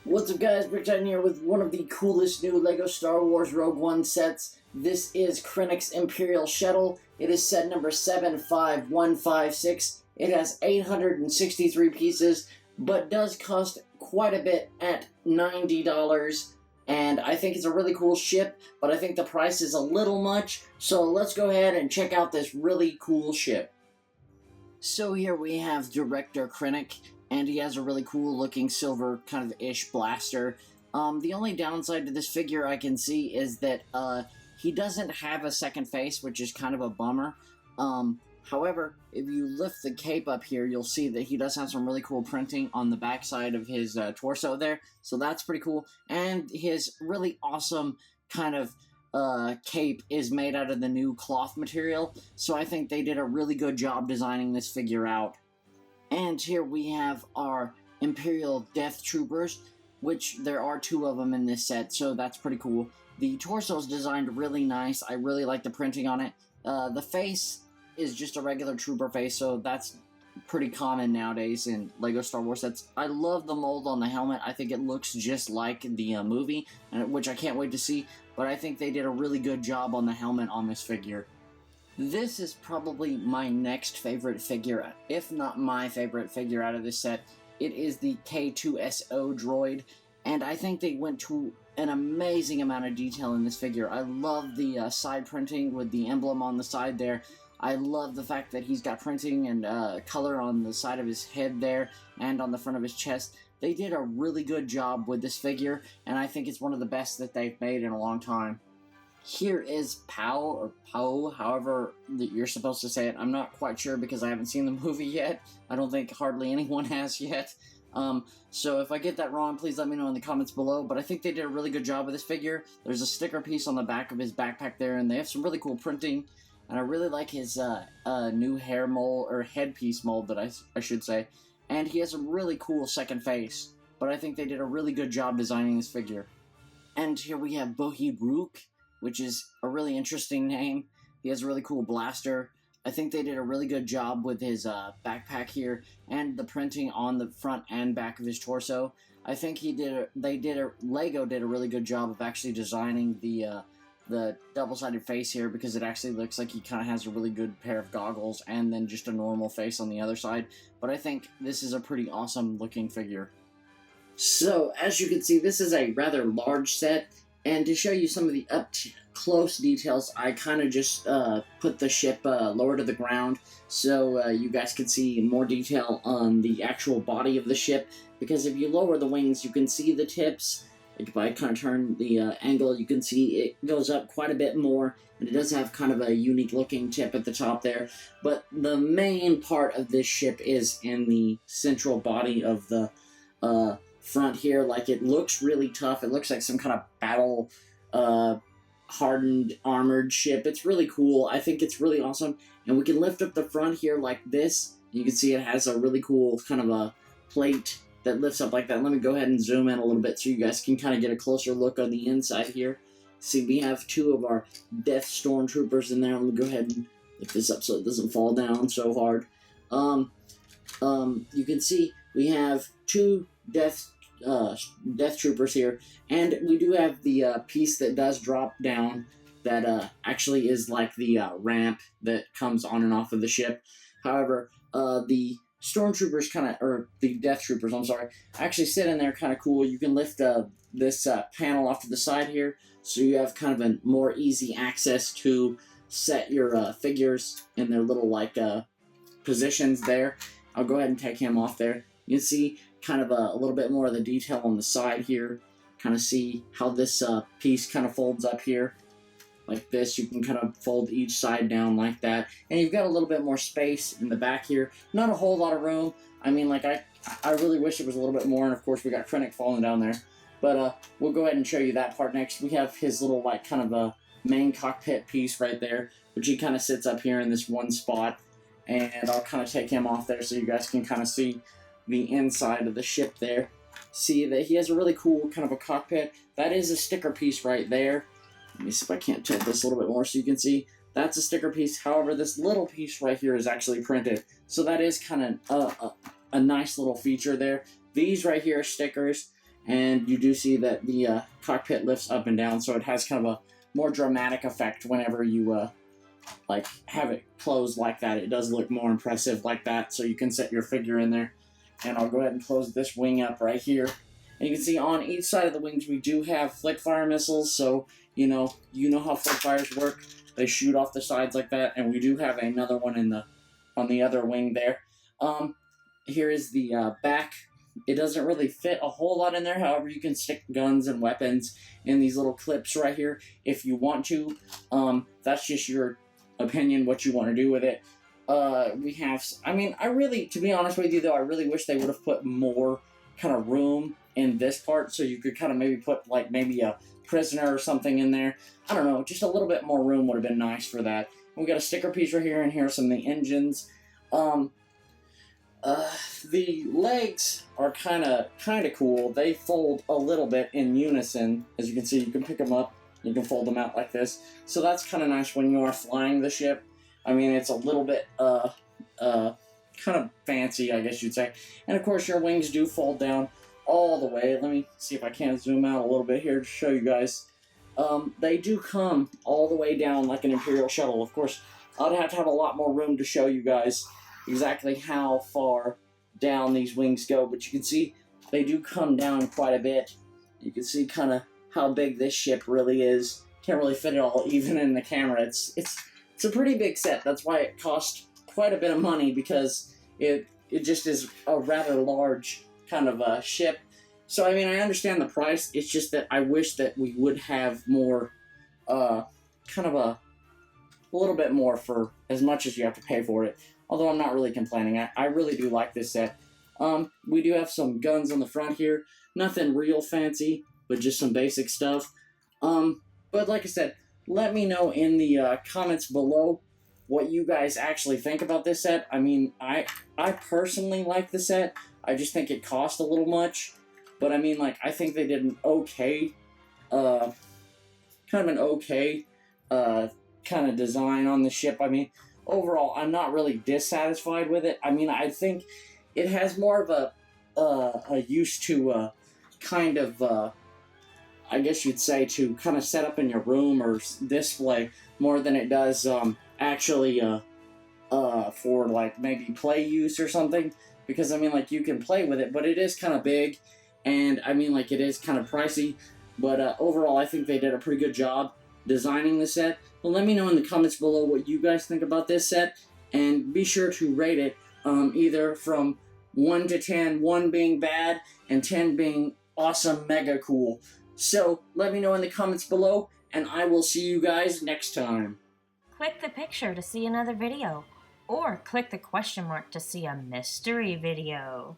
What's up guys, BrickQueen here with one of the coolest new LEGO Star Wars Rogue One sets. This is Krennic's Imperial Shuttle. It is set number 75156. It has 863 pieces, but does cost quite a bit at $90. And I think it's a really cool ship, but I think the price is a little much. So let's go ahead and check out this really cool ship. So here we have Director Krennic, and he has a really cool looking silver kind of ish blaster. The only downside to this figure I can see is that he doesn't have a second face, which is kind of a bummer. However, if you lift the cape up here, you'll see that he does have some really cool printing on the backside of his torso there, so that's pretty cool. And his really awesome kind of cape is made out of the new cloth material, so I think they did a really good job designing this figure out. And here we have our Imperial Death Troopers, which there are two of them in this set, so that's pretty cool. The torso is designed really nice. I really like the printing on it. The face is just a regular trooper face, so that's pretty common nowadays in LEGO Star Wars sets. I love the mold on the helmet. I think it looks just like the movie, which I can't wait to see, but I think they did a really good job on the helmet on this figure. This is probably my next favorite figure, if not my favorite figure out of this set. It is the K2SO droid, and I think they went to an amazing amount of detail in this figure. I love the side printing with the emblem on the side there. I love the fact that he's got printing and color on the side of his head there and on the front of his chest. They did a really good job with this figure, and I think it's one of the best that they've made in a long time. Here is Pow, or Poe, however that you're supposed to say it. I'm not quite sure because I haven't seen the movie yet. I don't think hardly anyone has yet. So if I get that wrong, please let me know in the comments below. But I think they did a really good job with this figure. There's a sticker piece on the back of his backpack there, and they have some really cool printing. And I really like his new hair mold, or headpiece mold, that I should say. And he has a really cool second face. But I think they did a really good job designing this figure. And here we have Bodhi Rook, which is a really interesting name. He has a really cool blaster. I think they did a really good job with his backpack here and the printing on the front and back of his torso. I think LEGO did a really good job of actually designing the double-sided face here, because it actually looks like he kind of has a really good pair of goggles and then just a normal face on the other side. But I think this is a pretty awesome looking figure. So, as you can see, this is a rather large set. And to show you some of the up-close details, I kind of just put the ship lower to the ground so you guys can see more detail on the actual body of the ship. Because if you lower the wings, you can see the tips. If I kind of turn the angle, you can see it goes up quite a bit more. And it does have kind of a unique-looking tip at the top there. But the main part of this ship is in the central body of the front here. Like, it looks really tough. It looks like some kind of battle hardened armored ship. It's really cool. I think it's really awesome. And we can lift up the front here like this. You can see it has a really cool kind of a plate that lifts up like that. Let me go ahead and zoom in a little bit so you guys can kind of get a closer look on the inside here. See, we have two of our Death Stormtroopers in there. Let me go ahead and lift this up so it doesn't fall down so hard. You can see we have two Death Troopers here, and we do have the piece that does drop down that actually is like the ramp that comes on and off of the ship. However, the Stormtroopers or the Death Troopers, I'm sorry, actually sit in there kind of cool. You can lift this panel off to the side here, so you have kind of a more easy access to set your figures in their little like positions there. I'll go ahead and take him off there. You can see kind of a little bit more of the detail on the side here. Kind of see how this piece kind of folds up here like this. You can kind of fold each side down like that, and you've got a little bit more space in the back here. Not a whole lot of room. I mean, like, I really wish it was a little bit more, and of course we got Krennic falling down there. But we'll go ahead and show you that part next. We have his little like kind of a main cockpit piece right there, which he kind of sits up here in this one spot, and I'll kind of take him off there so you guys can kind of see the inside of the ship there. See that he has a really cool kind of a cockpit. That is a sticker piece right there. Let me see if I can't tilt this a little bit more so you can see. That's a sticker piece. However, this little piece right here is actually printed. So that is kind of a nice little feature there. These right here are stickers. and you do see that the cockpit lifts up and down, so it has kind of a more dramatic effect whenever you like have it closed like that. It does look more impressive like that, so you can set your figure in there. And I'll go ahead and close this wing up right here. And you can see on each side of the wings we do have flick fire missiles, so you know how flick fires work. They shoot off the sides like that, and we do have another one on the other wing there. Here is the back. It doesn't really fit a whole lot in there, however you can stick guns and weapons in these little clips right here if you want to. That's just your opinion, what you want to do with it. We have, I mean, to be honest with you though, I really wish they would have put more kind of room in this part, so you could kind of maybe put like maybe a prisoner or something in there. I don't know, just a little bit more room would have been nice for that. We got a sticker piece right here, and here are some of the engines. The legs are kind of cool. They fold a little bit in unison. As you can see, you can pick them up, you can fold them out like this. So that's kind of nice when you are flying the ship. I mean, it's a little bit, kind of fancy, I guess you'd say. And of course, your wings do fold down all the way. Let me see if I can zoom out a little bit here to show you guys. They do come all the way down like an Imperial Shuttle. Of course, I'd have to have a lot more room to show you guys exactly how far down these wings go, but you can see they do come down quite a bit. You can see kind of how big this ship really is. Can't really fit it all even in the camera. It's a pretty big set. That's why it cost quite a bit of money, because it just is a rather large kind of ship. So I mean, I understand the price. It's just that I wish that we would have more, kind of a little bit more for as much as you have to pay for it. Although I'm not really complaining. I really do like this set. We do have some guns on the front here. Nothing real fancy, but just some basic stuff. But like I said, let me know in the comments below what you guys actually think about this set. I mean, I personally like the set. I just think it cost a little much. But I mean, like, I think they did an okay, kind of an okay, kind of design on the ship. I mean, overall, I'm not really dissatisfied with it. I mean, I think it has more of a use to kind of, I guess you'd say, to kind of set up in your room or display more than it does actually for like maybe play use or something. Because I mean, like, you can play with it, but it is kind of big, and I mean, like, it is kind of pricey. But overall, I think they did a pretty good job designing the set. Well, let me know in the comments below what you guys think about this set, and be sure to rate it either from 1 to 10, 1 being bad and 10 being awesome, mega cool. So let me know in the comments below, and I will see you guys next time. Click the picture to see another video, or click the question mark to see a mystery video.